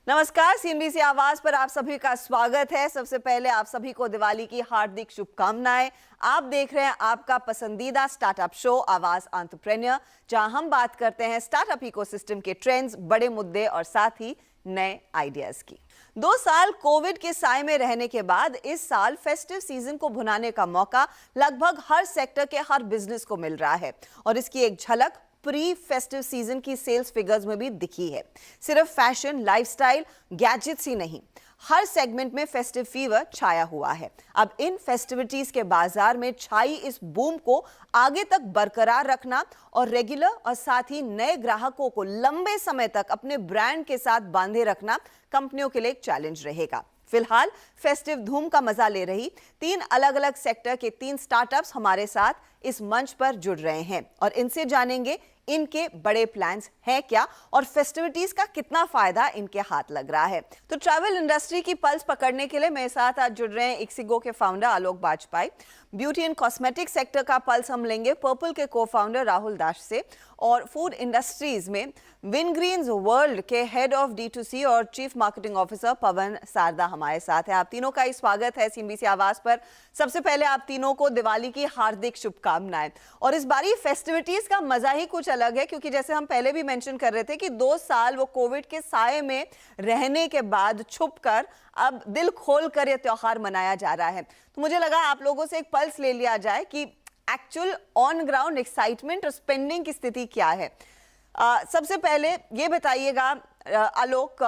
नमस्कार, सीएनबीसी आवाज पर आप सभी का स्वागत है। सबसे पहले आप सभी को दिवाली की हार्दिक शुभकामनाएं। आप देख रहे हैं आपका पसंदीदा स्टार्टअप शो आवाज एंटरप्रेन्योर, जहां हम बात करते हैं स्टार्टअप इकोसिस्टम के ट्रेंड्स, बड़े मुद्दे और साथ ही नए आइडियाज की। 2 साल कोविड के साए में रहने के बाद इस साल फेस्टिव सीजन को भुनाने का मौका लगभग हर सेक्टर के हर बिजनेस को मिल रहा है और इसकी एक झलक प्री फेस्टिव सीजन की सेल्स फिगर्स में भी दिखी है। सिर्फ फैशन, लाइफस्टाइल, गैजेट्स ही नहीं, हर सेगमेंट में फेस्टिव फीवर छाया हुआ है। अब इन फेस्टिविटीज के बाजार में छाई इस बूम को आगे तक बरकरार रखना और रेगुलर और साथ ही नए ग्राहकों को लंबे समय तक अपने ब्रांड के साथ बांधे रखना कंपनियों के लिए एक चैलेंज रहेगा। फिलहाल फेस्टिव धूम का मजा ले रही 3 अलग अलग सेक्टर के 3 स्टार्टअप्स हमारे साथ इस मंच पर जुड़ रहे हैं और इनसे जानेंगे इनके बड़े प्लान्स हैं क्या और फेस्टिविटीज का कितना फायदा इनके हाथ लग रहा है। तो ट्रैवल इंडस्ट्री की पल्स पकड़ने के लिए मेरे साथ आज जुड़ रहे हैं इक्सिगो के founder Aloke Bajpai. Beauty and cosmetic sector का पल्स हम लेंगे पर्पल के को-फाउंडर राहुल दास से, और फूड इंडस्ट्रीज में विनग्रीन्स वर्ल्ड के हेड ऑफ D2C और चीफ मार्केटिंग ऑफिसर पवन सारदा हमारे साथ है। आप तीनों का ही स्वागत है सीएनबीसी आवाज पर। सबसे पहले आप तीनों को दिवाली की हार्दिक शुभकामनाएं। और इस बारी फेस्टिविटीज का मजा ही कुछ अलग है, क्योंकि जैसे हम पहले भी मेंशन कर रहे थे कि 2 साल वो कोविड के साए में रहने के बाद छुपकर अब दिल खोल कर यह त्योहार मनाया जा रहा है। तो मुझे लगा आप लोगों से एक पल्स ले लिया जाए कि एक्चुअल ऑन ग्राउंड एक्साइटमेंट और स्पेंडिंग की स्थिति क्या है। सबसे पहले ये बताइएगा आलोक,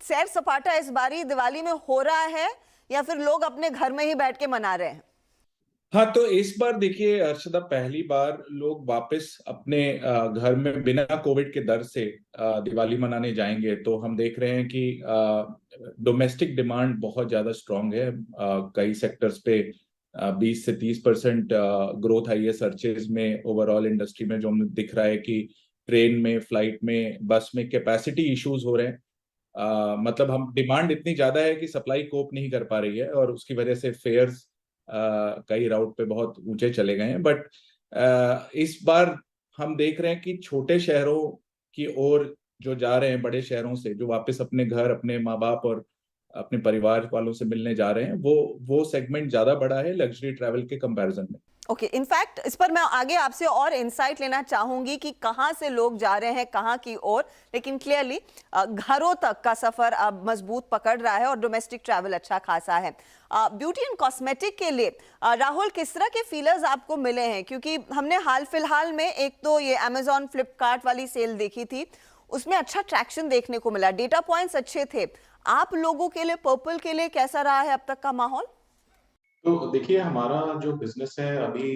सैर सपाटा इस बारी दिवाली में हो रहा है या फिर लोग अपने घर में ही बैठ के मना रहे हैं? हाँ, तो इस बार देखिए अर्शदा, पहली बार लोग वापस अपने घर में बिना कोविड के डर से दिवाली मनाने जाएंगे। तो हम देख रहे हैं कि डोमेस्टिक डिमांड बहुत ज्यादा स्ट्रांग है। कई सेक्टर्स पे 20 से 30% ग्रोथ आई है सर्चेज में। ओवरऑल इंडस्ट्री में जो हमें दिख रहा है कि ट्रेन में, फ्लाइट में, बस में कैपेसिटी इश्यूज हो रहे हैं। मतलब हम डिमांड इतनी ज्यादा है कि सप्लाई कोप नहीं कर पा रही है और उसकी वजह से फेयर्स कई राउट पे बहुत ऊंचे चले गए हैं। बट इस बार हम देख रहे हैं कि छोटे शहरों की ओर जो जा रहे हैं, बड़े शहरों से जो वापस अपने घर, अपने माँ बाप और अपने परिवार वालों से मिलने जा रहे हैं, वो सेगमेंट ज्यादा बड़ा है लग्जरी ट्रैवल के कंपैरिजन में। ओके, इनफैक्ट इस पर मैं आगे आपसे और इंसाइट लेना चाहूंगी कि कहां से लोग जा रहे हैं, कहां की ओर, लेकिन क्लियरली घरों तक का सफर अब मजबूत पकड़ रहा है और डोमेस्टिक ट्रैवल अच्छा खासा है। ब्यूटी एंड कॉस्मेटिक के लिए राहुल, किस तरह के फीलर्स आपको मिले हैं? क्योंकि हमने हाल फिलहाल में एक तो ये अमेजॉन फ्लिपकार्ट वाली सेल देखी थी, उसमें अच्छा ट्रैक्शन देखने को मिला, डेटा पॉइंट्स अच्छे थे। आप लोगों के लिए, पर्पल के लिए कैसा रहा है अब तक का माहौल? तो देखिए, हमारा जो बिजनेस है अभी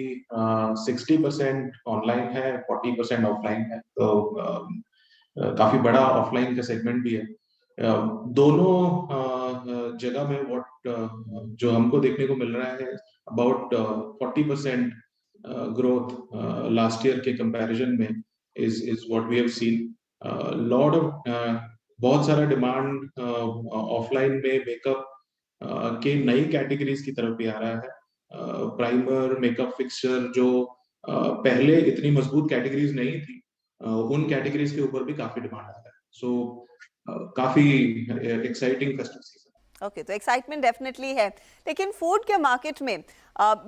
60% ऑनलाइन है, 40% ऑफलाइन है। तो काफी बड़ा ऑफलाइन का सेगमेंट भी है। दोनों जगह में जो हमको देखने को मिल रहा है, अबाउट 40% ग्रोथ लास्ट ईयर के कंपैरिजन में is what we have seen. Lot of बहुत सारा डिमांड ऑफलाइन में मेकअप के नई कैटेगरीज की तरफ भी आ रहा है। प्राइमर, मेकअप फिक्सचर जो पहले इतनी मजबूत कैटेगरीज नहीं थी, उन कैटेगरीज के ऊपर भी काफी डिमांड आ रहा है। सो काफी एक्साइटिंग फेस्टिव सीजन। ओके, तो एक्साइटमेंट डेफिनेटली है। लेकिन फूड के मार्केट में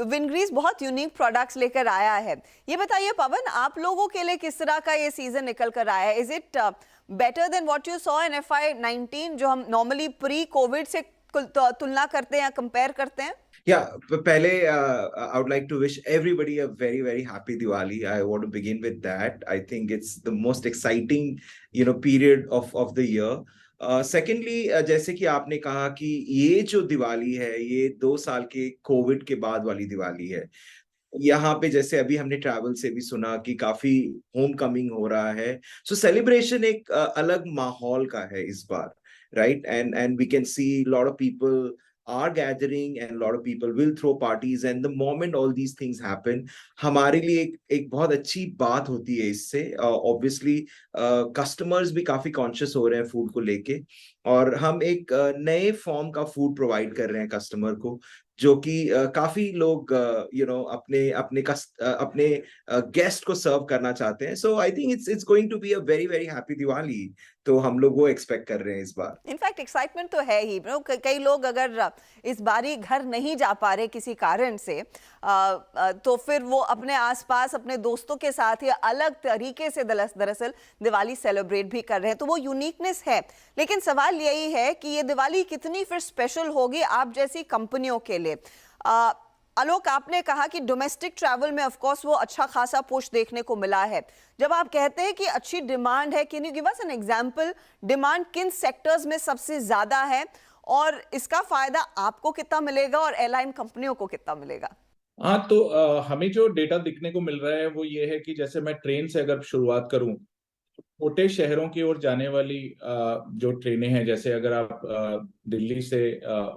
विनग्रीन्स बहुत यूनिक प्रोडक्ट्स लेकर आया है। ये बताइए पवन, आप लोगों के लिए किस तरह का ये सीजन निकल कर आया है? Is it better than what you saw in FY19, जो हम नॉर्मली प्री कोविड से तुलना करते हैं या कंपेयर करते हैं? Yeah, पहले I would like to wish everybody a very, very happy Diwali. I want to begin with that. I think it's the most exciting, period of the year. Secondly, जैसे कि आपने कहा कि ये जो दिवाली है, ये 2 साल के कोविड के बाद वाली दिवाली है। यहाँ पे जैसे अभी हमने ट्रैवल से भी सुना कि काफी होम कमिंग हो रहा है। सो सेलिब्रेशन एक अलग माहौल का है इस बार, right? And we can see a lot of people are gathering and a lot of people will throw parties, and the moment all these things happen, हमारे लिए एक बहुत अच्छी बात होती है इससे। Obviously customers भी काफी conscious हो रहे हैं फूड को लेके, और हम एक नए फॉर्म का फूड प्रोवाइड कर रहे हैं कस्टमर को, जो कि काफी लोग अपने गेस्ट को सर्व करना चाहते हैं। So I think it's going to be a very very happy Diwali. तो हम लोग वो एक्सपेक्ट कर रहे हैं इस बार। इनफैक्ट एक्साइटमेंट तो है ही, कई लोग अगर इस बारी घर नहीं जा पा रहे किसी कारण से, तो फिर वो अपने आसपास अपने दोस्तों के साथ या अलग तरीके से दरअसल दिवाली सेलिब्रेट भी कर रहे हैं, तो वो यूनिकनेस है। लेकिन सवाल यही है कि ये दिवाली कितनी फिर स्पेशल होगी आप जैसी कंपनियों के लिए। आलोक, आपने कहा कि डोमेस्टिक ट्रैवल में ऑफ कोर्स वो अच्छा खासा पुश देखने को मिला है। जब आप कहते हैं कि अच्छी डिमांड है, can you give us an example, demand किन सेक्टर्स में सबसे ज्यादा है और इसका फायदा आपको कितना मिलेगा और एयरलाइन कंपनियों को कितना मिलेगा? हाँ, तो हमें जो डेटा दिखने को मिल रहा है वो ये है कि जैसे मैं ट्रेन से अगर शुरुआत करूं, छोटे शहरों की ओर जाने वाली जो ट्रेनें हैं, जैसे अगर आप दिल्ली से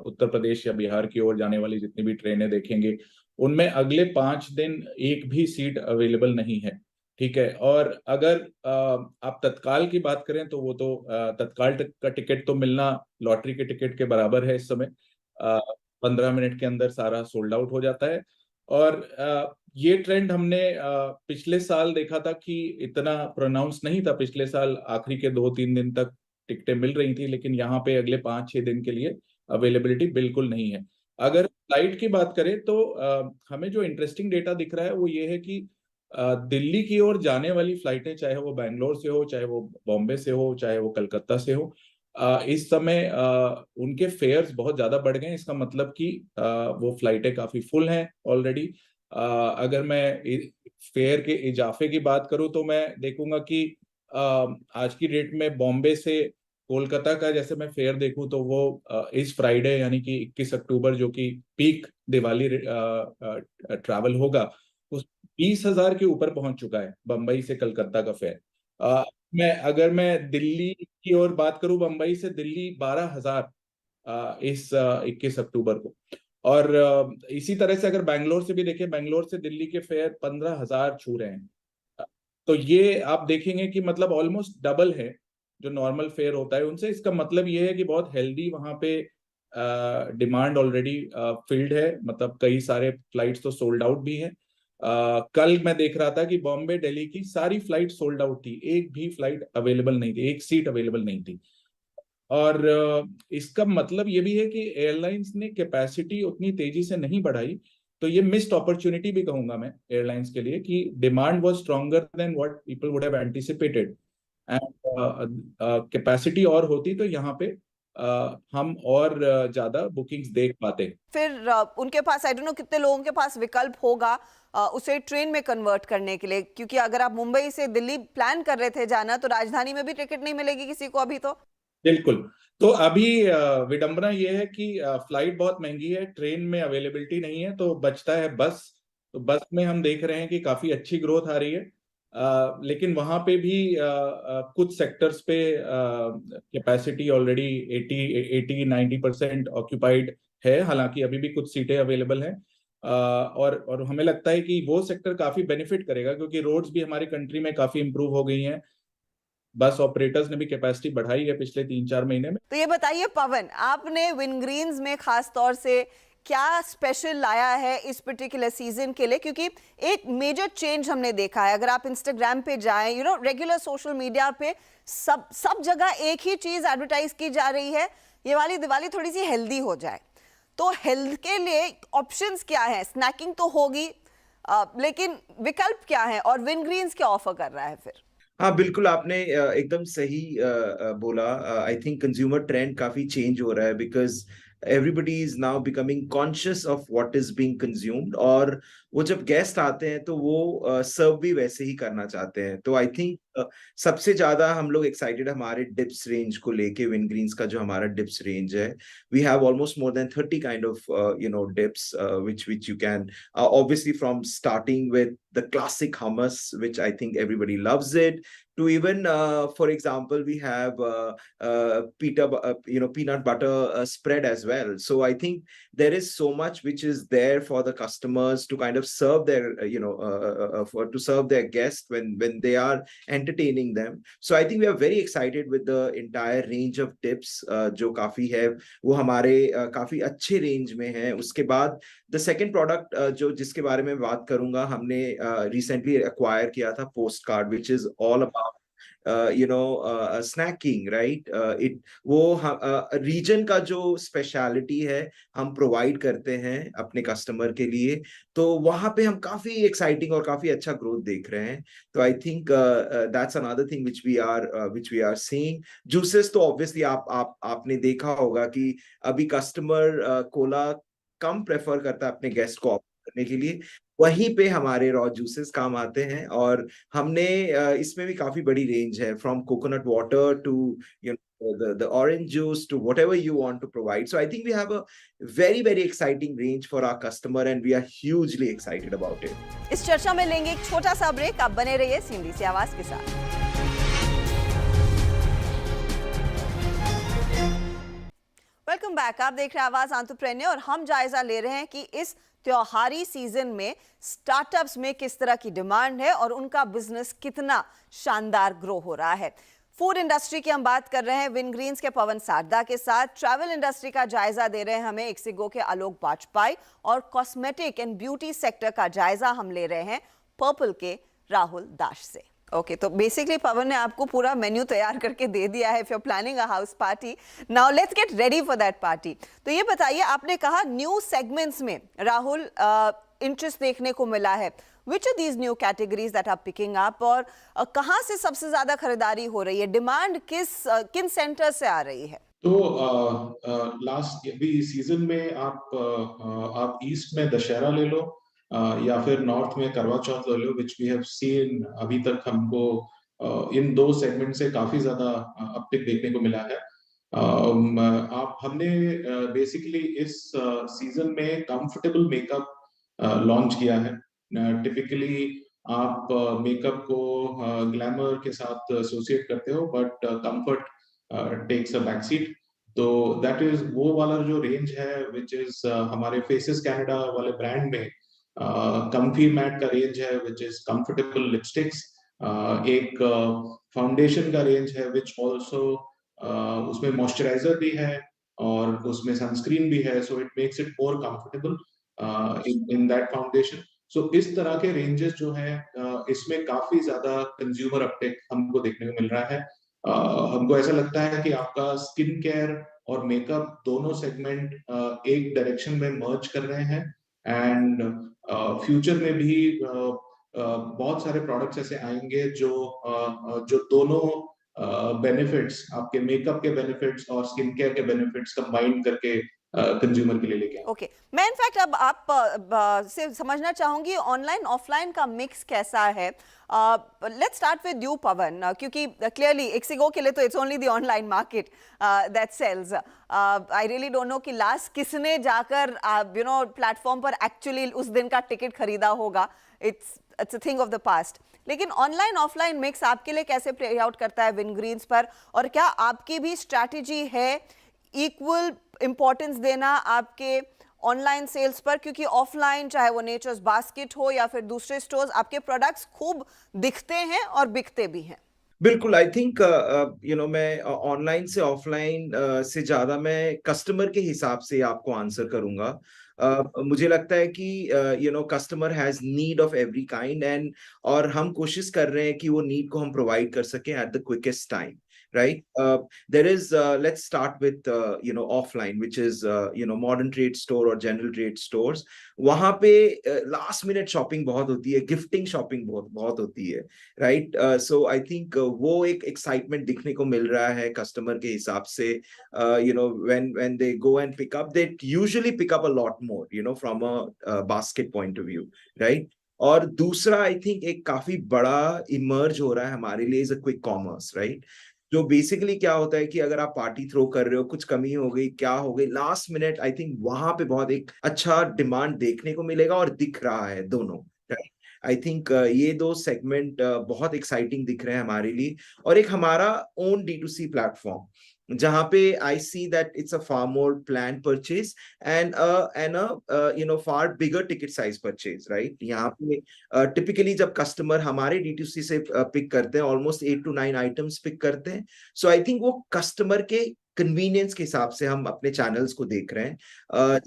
उत्तर प्रदेश या बिहार की ओर जाने वाली जितनी भी ट्रेनें देखेंगे, उनमें अगले 5 दिन एक भी सीट अवेलेबल नहीं है। ठीक है। और अगर आप तत्काल की बात करें तो वो तो तत्काल का टिकट तो मिलना लॉटरी के टिकट के बराबर है। इस समय 15 मिनट के अंदर सारा सोल्ड आउट हो जाता है। और ये ट्रेंड हमने पिछले साल देखा था कि इतना प्रोनाउंस नहीं था। पिछले साल आखिरी के 2-3 दिन तक टिकटें मिल रही थी, लेकिन यहाँ पे अगले 5-6 दिन के लिए अवेलेबिलिटी बिल्कुल नहीं है। अगर फ्लाइट की बात करें तो हमें जो इंटरेस्टिंग डेटा दिख रहा है वो ये है कि दिल्ली की ओर जाने वाली फ्लाइटें, चाहे वो बैंगलोर से हो, चाहे वो बॉम्बे से हो, चाहे वो कलकत्ता से हो, इस समय उनके फेयर्स बहुत ज्यादा बढ़ गए हैं। इसका मतलब कि वो फ्लाइटें काफी फुल हैं ऑलरेडी। अगर मैं फेयर के इजाफे की बात करूं तो मैं देखूंगा कि आज की डेट में बॉम्बे से कोलकाता का जैसे मैं फेयर देखूं तो वो इस फ्राइडे यानी कि 21 अक्टूबर, जो कि पीक दिवाली ट्रैवल होगा, उस 20,000 के ऊपर पहुंच चुका है बम्बई से कलकत्ता का फेयर। अगर मैं दिल्ली की ओर बात करूं, बम्बई से दिल्ली 12,000 इस 21 अक्टूबर को। और इसी तरह से अगर बैंगलोर से भी देखें, बैंगलोर से दिल्ली के फेयर 15,000 छू रहे हैं। तो ये आप देखेंगे कि मतलब ऑलमोस्ट डबल है जो नॉर्मल फेयर होता है उनसे। इसका मतलब ये है कि बहुत हेल्दी वहां पे डिमांड ऑलरेडी फिल्ड है। मतलब कई सारे फ्लाइट्स तो सोल्ड आउट भी हैं। कल मैं देख रहा था कि बॉम्बे दिल्ली की सारी फ्लाइट सोल्ड आउट थी, एक भी फ्लाइट अवेलेबल नहीं थी, एक सीट अवेलेबल नहीं थी। और इसका मतलब ये भी है कि एयरलाइंस ने कैपेसिटी उतनी तेजी से नहीं बढ़ाई। तो ये मिस्ड अपॉर्चुनिटी भी कहूंगा मैं एयरलाइंस के लिए कि demand was stronger than what people would have anticipated. And capacity और होती तो यहाँ पे हम और ज्यादा बुकिंग्स देख पाते। फिर उनके पास आई डोंट नो कितने लोगों के पास विकल्प होगा उसे ट्रेन में कन्वर्ट करने के लिए, क्योंकि अगर आप मुंबई से दिल्ली प्लान कर रहे थे जाना तो राजधानी में भी टिकट नहीं मिलेगी किसी को अभी तो। बिल्कुल। तो अभी विडंबना ये है कि फ्लाइट बहुत महंगी है, ट्रेन में अवेलेबिलिटी नहीं है, तो बचता है बस। तो बस में हम देख रहे हैं कि काफी अच्छी ग्रोथ आ रही है। लेकिन वहां पे भी कुछ सेक्टर्स पे कैपेसिटी ऑलरेडी 80-90% ऑक्यूपाइड है। हालांकि अभी भी कुछ सीटें अवेलेबल हैं। और हमें लगता है कि वो सेक्टर काफी बेनिफिट करेगा, क्योंकि रोड्स भी हमारी कंट्री में काफी इंप्रूव हो गई हैं। बस ऑपरेटर्स ने भी कैपेसिटी बढ़ाई है पिछले 3-4 महीने में। तो ये बताइए पवन, आपने विंग्रीन्स में खास तौर से क्या स्पेशल लाया है इस पर्टिकुलर सीजन के लिए? क्योंकि एक मेजर चेंज हमने देखा है। अगर आप इंस्टाग्राम पे जाएं, रेगुलर सोशल मीडिया पे सब जगह एक ही चीज एडवर्टाइज की जा रही है, ये वाली दिवाली थोड़ी सी हेल्दी हो जाए। तो हेल्थ के लिए ऑप्शंस क्या है? स्नैकिंग तो होगी, लेकिन विकल्प क्या है और विंग्रीन्स क्या ऑफर कर रहा है फिर? हाँ बिल्कुल, आपने एकदम सही बोला। आई थिंक कंज्यूमर ट्रेंड काफी चेंज हो रहा है, because everybody is now becoming conscious of what is being consumed, और वो जब गेस्ट आते हैं तो वो सर्व भी वैसे ही करना चाहते हैं। तो आई थिंक सबसे ज्यादा हम लोग एक्साइटेड हमारे डिप्स रेंज को लेके। विंग्रीन्स का जो हमारा डिप्स रेंज है, we have almost more than 30 kind of dips which you can obviously from starting with the classic hummus, which I think everybody loves it, to even for example we have peanut butter spread as well. So I think there is so much which is there for the customers to kind of serve their to serve their guests when they are entertaining them. So I think we are very excited with the entire range of dips जो काफी है वो हमारे काफी अच्छे range में है। उसके बाद द सेकंड प्रोडक्ट जो जिसके बारे में बात करूंगा, हमने रिसेंटली एक्वायर किया था post card, which is all about snacking, right? It वो रीजन का जो स्पेशलिटी है हम प्रोवाइड करते हैं अपने कस्टमर के लिए, तो वहां पे हम काफी एक्साइटिंग और काफी अच्छा ग्रोथ देख रहे हैं। तो I think that's another thing which we are seeing. Juices तो ऑब्वियसली आपने देखा होगा कि अभी कस्टमर कोला कम प्रेफर करता है अपने गेस्ट को ऑफर करने के लिए, वहीं पे हमारे रॉ जूसेस काम आते हैं। और हमने इसमें भी काफी बड़ी रेंज है, from coconut water to the orange juice to whatever you want to provide. So I think we have a very, very exciting range for our customer and we are hugely excited about it. इस चर्चा में लेंगे एक छोटा सा break, आप बने रहिए सिंधी सी आवाज के साथ। वेलकम बैक, आप देख रहे हैं आवाज एंटरप्रेन्योर और हम जायजा ले रहे हैं कि इस त्योहारी सीजन में स्टार्टअप्स में किस तरह की डिमांड है और उनका बिजनेस कितना शानदार ग्रो हो रहा है। फूड इंडस्ट्री की हम बात कर रहे हैं विनग्रीन्स के पवन सारदा के साथ, ट्रैवल इंडस्ट्री का जायजा दे रहे हैं हमें एक्सिगो के आलोक वाजपेयी, और कॉस्मेटिक एंड ब्यूटी सेक्टर का जायजा हम ले रहे हैं पर्पल के राहुल दास से। ओके, तो बेसिकली पवन ने आपको पूरा मेन्यू तैयार करके दे दिया है। If you are planning a house party, now let's get ready for that party. तो ये बताइए, आपने कहा न्यू सेगमेंट्स में राहुल इंटरेस्ट देखने को मिला है। Which are these new categories that are picking up और कहाँ से सबसे ज्यादा खरीदारी हो रही है? डिमांड किन सेंटर से आ रही है? तो लास्ट अभी सीजन में आप ईस्ट में दशहरा ले लो या फिर नॉर्थ में करवा चौथ ले लो, विच वी हैव सीन अभी तक हमको इन दो सेगमेंट से काफी ज्यादा अपटिक देखने को मिला है। हमने बेसिकली इस सीजन में कंफर्टेबल मेकअप लॉन्च किया है। टिपिकली आप मेकअप को ग्लैमर के साथ एसोसिएट करते हो, but comfort takes a back seat. तो दैट इज वो वाला जो रेंज है विच इज हमारे फेसेस कनाडा वाले ब्रांड में कंफी मैट का रेंज है विच इज कंफर्टेबल लिपस्टिक्स। एक फाउंडेशन का रेंज है विच ऑल्सो उसमें मॉइस्चराइजर भी है और उसमें सनस्क्रीन भी है, so it makes it more comfortable in that foundation. So इस तरह के रेंजेस जो है इसमें काफी ज्यादा कंज्यूमर अपटेक हमको देखने को मिल रहा है। हमको ऐसा लगता है कि आपका स्किन केयर और मेकअप दोनों सेगमेंट एक डायरेक्शन में मर्ज कर रहे हैं एंड फ्यूचर में भी बहुत सारे प्रोडक्ट्स ऐसे आएंगे जो दोनों बेनिफिट्स, आपके मेकअप के बेनिफिट्स और स्किन केयर के बेनिफिट्स कंबाइन करके कंज्यूमर के लिए लेके आए। ओके, मैं इनफैक्ट अब आप से समझना चाहूंगी ऑनलाइन ऑफलाइन का मिक्स कैसा है। Let's start with you Pawan, क्योंकि क्लियरली एक्सिगो के लिए तो it's only the online market that sells. I really don't know कि लास्ट किसने जाकर प्लेटफॉर्म पर एक्चुअली उस दिन का टिकट खरीदा होगा। It's a thing of the past. लेकिन ऑनलाइन ऑफलाइन मिक्स आपके लिए कैसे प्ले आउट करता है विनग्रीन्स पर, और क्या आपकी भी स्ट्रैटेजी है इक्वल इंपॉर्टेंस देना आपके ऑनलाइन सेल्स पर, क्योंकि ऑफलाइन चाहे वो नेचर्स बास्केट हो या फिर दूसरे स्टोर्स, आपके प्रोडक्ट्स खूब दिखते हैं और बिकते भी हैं। बिल्कुल, आई थिंक मैं ऑनलाइन से ऑफलाइन से ज्यादा मैं कस्टमर के हिसाब से आपको आंसर करूंगा। मुझे लगता है कि customer has need of every kind and और हम कोशिश कर रहे हैं कि वो नीड को हम प्रोवाइड कर सकें at the quickest time, right? There is let's start with offline, which is modern trade store or general trade stores. वहां पे last minute shopping बहुत होती है, गिफ्टिंग शॉपिंग बहुत होती है, right? So I think वो एक excitement दिखने को मिल रहा है कस्टमर के हिसाब से। When they go and pick up, they usually pick up a lot more, from a basket point of view, right? और दूसरा आई थिंक एक काफी बड़ा इमर्ज हो रहा है हमारे लिए is a quick commerce, right? जो बेसिकली क्या होता है कि अगर आप पार्टी थ्रो कर रहे हो, कुछ कमी हो गई, क्या हो गई, लास्ट मिनट, आई थिंक वहां पे बहुत एक अच्छा डिमांड देखने को मिलेगा और दिख रहा है दोनों। आई थिंक ये दो सेगमेंट बहुत एक्साइटिंग दिख रहे हैं हमारे लिए। और एक हमारा ओन D2C प्लेटफॉर्म जहां पे I see that it's a far more plan purchase and far bigger ticket size purchase, right? यहाँ पे टिपिकली जब कस्टमर हमारे D2C से पिक करते हैं, ऑलमोस्ट 8 to 9 आइटम्स पिक करते हैं। सो आई थिंक वो कस्टमर के कन्वीनियंस के हिसाब से हम अपने चैनल्स को देख रहे हैं।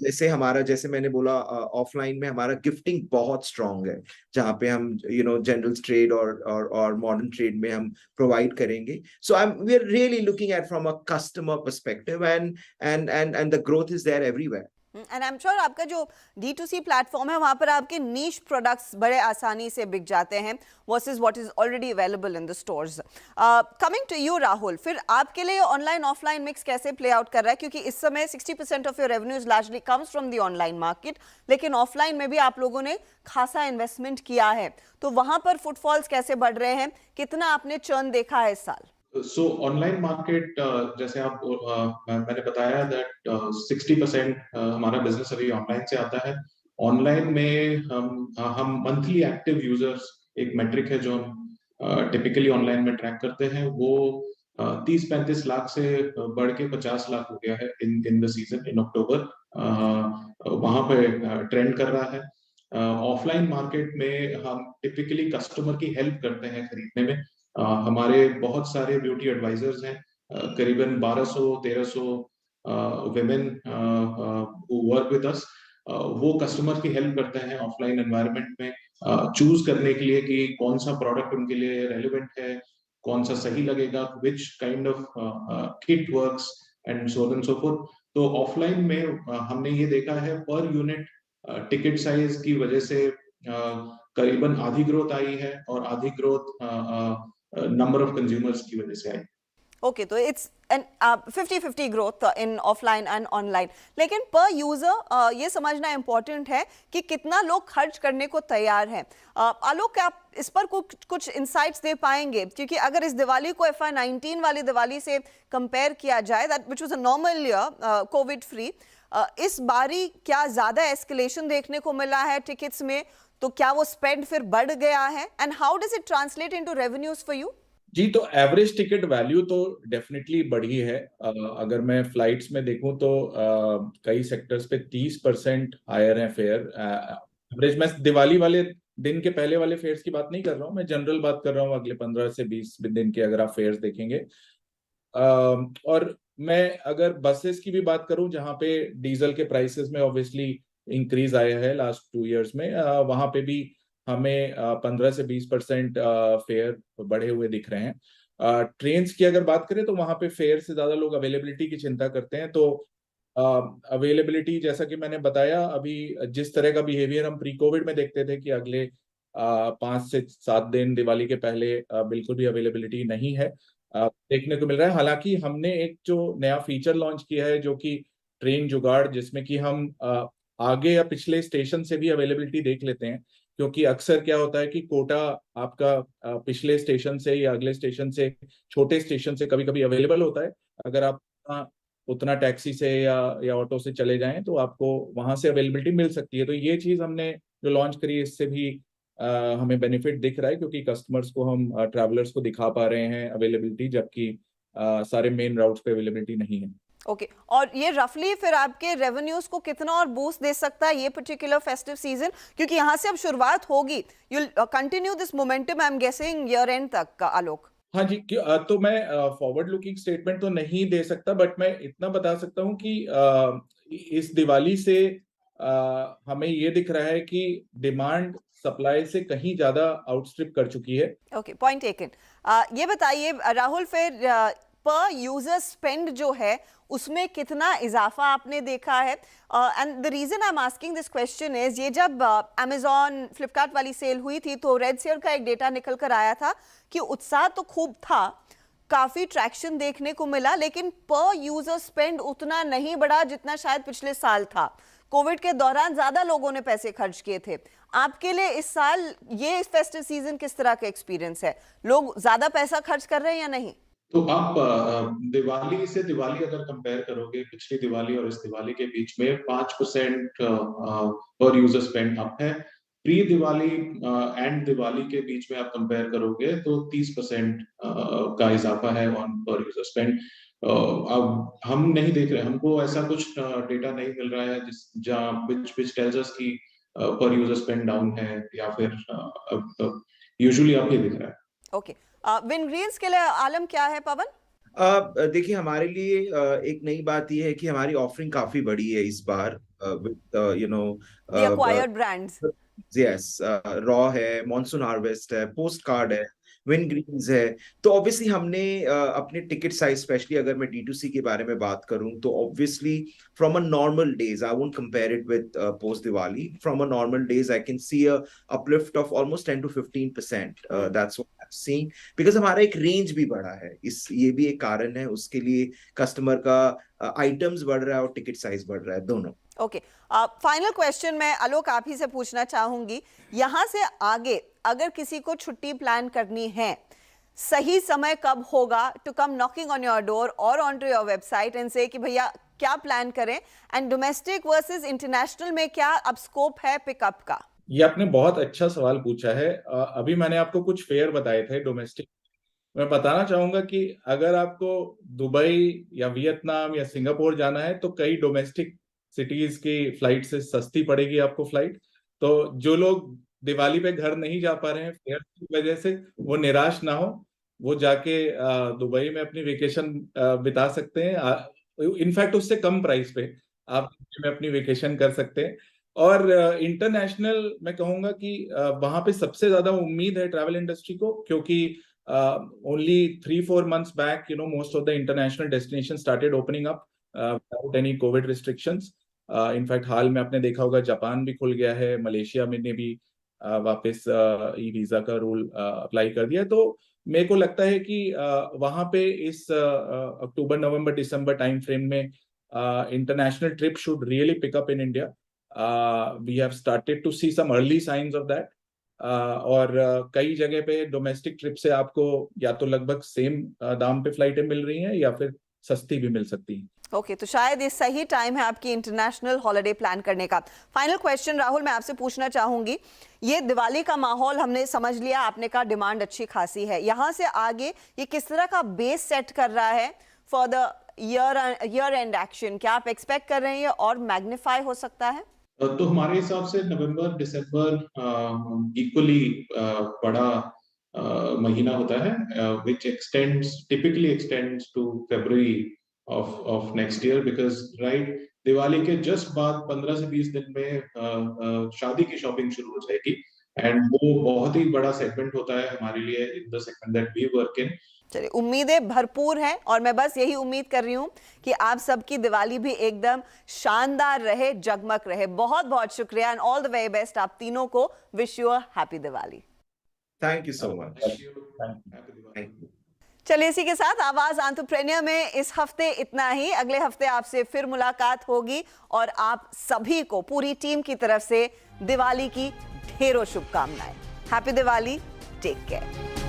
जैसे मैंने बोला, ऑफलाइन में हमारा गिफ्टिंग बहुत स्ट्रांग है, जहाँ पे हम जनरल ट्रेड और मॉडर्न ट्रेड में हम प्रोवाइड करेंगे। So we are really looking at from a customer perspective, and the growth is there everywhere. And I am sure आपका जो D2C प्लेटफॉर्म है वहां पर आपके नीश प्रोडक्ट्स बड़े आसानी से बिक जाते हैं versus what is already available in the stores. Coming to you Rahul, फिर आपके लिए ऑनलाइन ऑफलाइन मिक्स कैसे प्ले आउट कर रहा है, क्योंकि इस समय 60% of your revenues largely comes from the online market, लेकिन ऑफलाइन में भी आप लोगों ने खासा इन्वेस्टमेंट किया है, तो वहां पर फुटफॉल्स कैसे बढ़ रहे हैं, कितना आपने चर्न देखा है इस साल? सो ऑनलाइन मार्केट, जैसे आप मैंने बताया दैट 60% हमारा बिजनेस अभी ऑनलाइन से आता है। ऑनलाइन में हम मंथली एक्टिव यूजर्स, एक मेट्रिक है जो हम टिपिकली ऑनलाइन में ट्रैक करते हैं, वो 30-35 लाख से बढ़ के 50 लाख हो गया है इन द सीजन, इन अक्टूबर। वहां पे ट्रेंड कर रहा है। ऑफलाइन मार्केट में हम टिपिकली कस्टमर की हेल्प करते हैं खरीदने में। हमारे बहुत सारे ब्यूटी एडवाइजर्स हैं, करीबन 1200-1300 women who work with us। वो कस्टमर की हेल्प करते हैं ऑफलाइन एनवायरनमेंट में चूज करने के लिए कि कौन सा प्रोडक्ट उनके लिए रेलेवेंट है, कौन सा सही लगेगा, which kind of kit works and so on and so fourth. तो ऑफलाइन में हमने ये देखा है पर यूनिट टिकट साइज की वजह से करीबन आधी ग्रोथ आई है, और आधी ग्रोथ नंबर ऑफ कंज्यूमर्स की वजह से आई। ओके, तो it's an 50-50 growth in offline and online, लेकिन पर यूजर ये समझना इंपॉर्टेंट है कि कितना लोग खर्च करने को तैयार हैं। आलोक, क्या आप इस पर कुछ इंसाइट्स दे पाएंगे, क्योंकि अगर इस दिवाली को FY19 वाली दिवाली से कंपेयर किया जाए, that which was a normal year Covid free, इस बारी क्या ज्यादा एस्केलेशन देखने को मिला है टिकट्स में, तो क्या वो स्पेंड फिर बढ़ गया है, and how does it translate into revenues for you? जी, तो एवरेज टिकट वैल्यू तो डेफिनेटली बढ़ी है। अगर मैं फ्लाइट्स में देखूं तो कई सेक्टर्स पे 30% हायर है फेयर एवरेज। मैं दिवाली वाले दिन के पहले वाले फेयर्स की बात नहीं कर रहा हूं, मैं जनरल बात कर रहा हूं अगले 15 से 20 दिन के अगर आप फेयर्स देखेंगे। और मैं अगर बसेस की भी बात करूं, जहां पे डीजल के प्राइसेस में ऑब्वियसली इंक्रीज आया है लास्ट 2 इयर्स में, वहां पे भी हमें 15 से 20% फेयर बढ़े हुए दिख रहे हैं। ट्रेन्स की अगर बात करें तो वहां पे फेयर से ज्यादा लोग अवेलेबिलिटी की चिंता करते हैं। तो अवेलेबिलिटी, जैसा कि मैंने बताया, अभी जिस तरह का बिहेवियर हम प्री कोविड में देखते थे कि अगले 5 से 7 दिन दिवाली के पहले बिल्कुल भी अवेलेबिलिटी नहीं है, देखने को मिल रहा है। हालांकि हमने एक जो नया फीचर लॉन्च किया है जो कि ट्रेन जुगाड़, जिसमें कि हम आगे या पिछले स्टेशन से भी अवेलेबिलिटी देख लेते हैं, क्योंकि अक्सर क्या होता है कि कोटा आपका पिछले स्टेशन से या अगले स्टेशन से, छोटे स्टेशन से कभी कभी अवेलेबल होता है। अगर आप उतना टैक्सी से या ऑटो से चले जाएं तो आपको वहां से अवेलेबिलिटी मिल सकती है। तो ये चीज हमने जो लॉन्च करी है, इससे भी हमें बेनिफिट दिख रहा है, क्योंकि कस्टमर्स को हम ट्रैवलर्स को दिखा पा रहे हैं अवेलेबिलिटी, जबकि सारे मेन राउट्स पे अवेलेबिलिटी नहीं है। ओके, और ये रफली फिर आपके रेवेन्यूज को कितना और बूस्ट दे सकता है ये पर्टिकुलर फेस्टिव सीजन, क्योंकि यहाँ से अब शुरुआत होगी, you will continue this momentum, I am guessing year and तक का? आलोक, हाँ जी, तो मैं फॉरवर्ड लुकिंग स्टेटमेंट तो नहीं दे सकता, बट मैं इतना बता सकता हूँ कि इस दिवाली से हमें ये दिख रहा है कि डिमांड सप्लाई से कहीं ज्यादा आउटस्ट्रिप कर चुकी है। Okay, point taken. ये बताइए राहुल, फिर पर यूजर स्पेंड जो है उसमें कितना इजाफा आपने देखा है? And the reason I am asking this question is, ये जब अमेजॉन फ्लिपकार्ट वाली सेल हुई थी तो रेड शेयर का एक डेटा निकल कर आया था कि उत्साह तो खूब था, काफी ट्रैक्शन देखने को मिला, लेकिन पर यूजर स्पेंड उतना नहीं बढ़ा जितना शायद पिछले साल था। कोविड के दौरान ज्यादा लोगों ने पैसे खर्च किए थे। आपके लिए इस साल ये फेस्टिव सीजन किस तरह का एक्सपीरियंस है? लोग ज्यादा पैसा खर्च कर रहे हैं या नहीं? तो आप दिवाली से दिवाली अगर कंपेयर करोगे, पिछली दिवाली और इस दिवाली के बीच में 5% पर यूजर स्पेंड अप है। प्री दिवाली एंड दिवाली के बीच में आप कंपेयर करोगे तो 30% का इजाफा है ऑन पर यूजर स्पेंड। अब हम नहीं देख रहे, हमको ऐसा कुछ डेटा नहीं मिल रहा है जिस जहाँ विच टेल्स अस की पर यूजर स्पेंड डाउन है, या फिर यूजुअली आप ये दिख रहा है। ओके, विनग्रीन्स के लिए आलम क्या है? पवन? देखिए हमारे लिए एक नई बात यह है कि हमारी ऑफरिंग काफी बड़ी है इस बार, with you know The acquired brands. Yes, raw है, मॉनसून हार्वेस्ट है, पोस्ट कार्ड है, विन ग्रीन्स है। तो ऑब्वियसली हमने अपने टिकट साइज, स्पेशली अगर मैं D2C के बारे में बात करूं, तो obviously from a normal days, I won't compare it with post Diwali, from a normal days I can see a uplift of almost 10 to 15%, that's what I am seeing, because हमारा एक रेंज भी बढ़ा है। इस ये भी एक कारण है, उसके लिए कस्टमर का आइटम्स बढ़ रहा है और टिकट साइज बढ़ रहा है, दोनों। ओके, फाइनल क्वेश्चन मैं आलोक आप ही से पूछना चाहूंगी, यहां से आगे अगर किसी को छुट्टी प्लान करनी है, सही समय कब होगा to come knocking on your door और on to your website and say कि भैया क्या प्लान करें, एंड डोमेस्टिक वर्सेस इंटरनेशनल में क्या अब स्कोप है पिकअप का? ये आपने बहुत अच्छा सवाल पूछा है। अभी मैंने आपको कुछ फेयर बताए थे डोमेस्टिक। मैं बताना चाहूंगा कि अगर आपको दुबई या वियतनाम या सिंगापुर जाना है तो कई डोमेस्टिक सिटीज की फ्लाइट से सस्ती पड़ेगी आपको फ्लाइट। तो जो लोग दिवाली पे घर नहीं जा पा रहे हैं फेयर की वजह से, वो निराश ना हो, वो जाके दुबई में अपनी वेकेशन बिता सकते हैं। इनफैक्ट उससे कम प्राइस पे आप में अपनी वेकेशन कर सकते हैं। और इंटरनेशनल मैं कहूंगा कि वहां पे सबसे ज्यादा उम्मीद है ट्रैवल इंडस्ट्री को, क्योंकि only 3-4 months back, most of the international destinations started opening up without any COVID restrictions. In fact, हाल में आपने देखा होगा जापान भी खुल गया है, मलेशिया में ने भी वापस ई वीजा का रूल अप्लाई कर दिया। तो मेरे को लगता है कि वहां पे इस अक्टूबर नवंबर दिसंबर टाइम फ्रेम में international trip should really pick up in India. We have started to see some early signs of that. और कई जगह पे डोमेस्टिक ट्रिप से आपको या तो लगभग सेम दाम पे फ्लाइटें मिल रही हैं या फिर सस्ती भी मिल सकती हैं। ओके, तो शायद ये सही टाइम है आपकी इंटरनेशनल हॉलिडे प्लान करने का। फाइनल क्वेश्चन राहुल मैं आपसे पूछना चाहूंगी, ये दिवाली का माहौल हमने समझ लिया, आपने कहा डिमांड अच्छी खासी है, यहाँ से आगे ये किस तरह का बेस सेट कर रहा है for the year and action? क्या आप एक्सपेक्ट कर रहे हैं और मैग्नीफाई हो सकता है? तो हमारे हिसाब से नवंबर दिसंबर इक्वली बड़ा महीना होता है, which typically extends to February of next year, because right Diwali के जस्ट बाद 15 से 20 दिन में शादी की शॉपिंग शुरू हो जाएगी, एंड वो बहुत ही बड़ा सेगमेंट होता है हमारे लिए in the segment that we work in. चलिए, उम्मीदें भरपूर हैं और मैं बस यही उम्मीद कर रही हूं कि आप सबकी दिवाली भी एकदम शानदार रहे, जगमग रहे। बहुत बहुत शुक्रिया and all the very best आप तीनों को। Wish you a happy Diwali. Thank you so much. चलिए, इसी के साथ आवाज एंटरप्रेन्योर में इस हफ्ते इतना ही। अगले हफ्ते आपसे फिर मुलाकात होगी और आप सभी को पूरी टीम की तरफ से दिवाली की ढेरों शुभकामनाएं। Happy Diwali, take care.